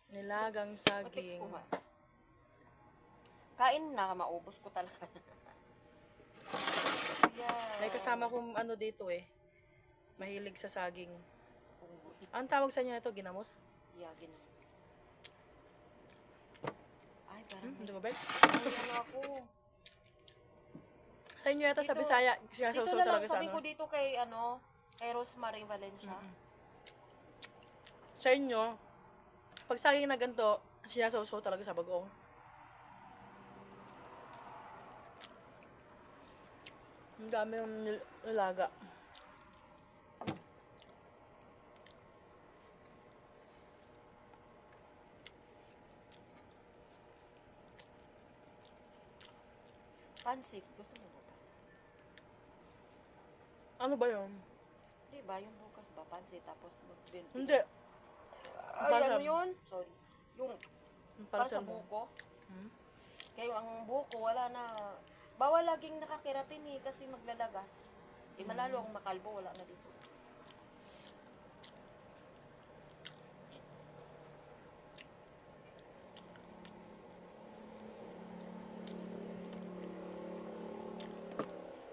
Nilagang Text saging. ko nga. Kain na, maubos ko talaga. Yeah. May kasama kong ano dito eh. Mahilig sa saging. Ang tawag sa niya ito, ginamos? Yeah, ginamos. Ay, parang Hindi ko ba? ano ako. Sa inyo yata sa Dito- Bisaya, siya Dito sausaw na lang, talaga sa sabi ano. ko dito kay Rosemary Valencia. Sa inyo, pag saging na ganito, siya sausaw talaga sa bagoong. Ang dami ng nilaga. Pansit. Gusto mo ba pansit? Ano ba yun? Di ba? Yung bukas ba? Pansit. Tapos Hindi. Ay, Para ano sa- yun? Sorry. Yung para sa mo. buko. Hmm? Kaya ang buko, wala na. Bawal laging nakakeratin eh, kasi maglalagas. Eh, malalo akong makalbo, wala na dito.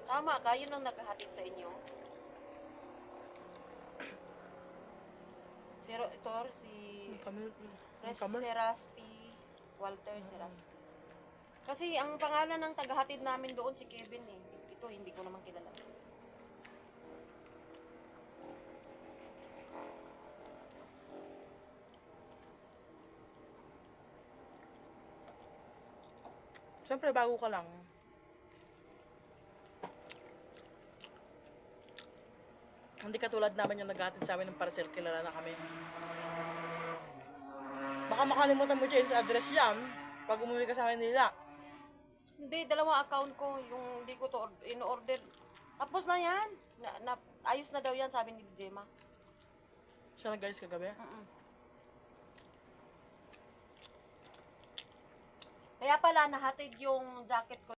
Tama ka, yun ang naghahatid sa inyo. Si Kamil. Res Kamil. Seraspi, Walter Seraspi. Kasi ang pangalan ng tagahatid namin doon si Kevin eh. Ito, hindi ko naman kilala. Siyempre, bago ka lang. Hindi katulad naman yung naghahatid sa amin ng parcel, kilala na kami. Baka makalimutan mo change address yan pag umuwi ka sa amin nila. Hindi, dalawa account ko. Yung hindi ko to in-order. Tapos na yan. Ayos na daw yan, sabi ni Gemma. Siya na guys kagabi. Kaya pala, nahatid yung jacket ko.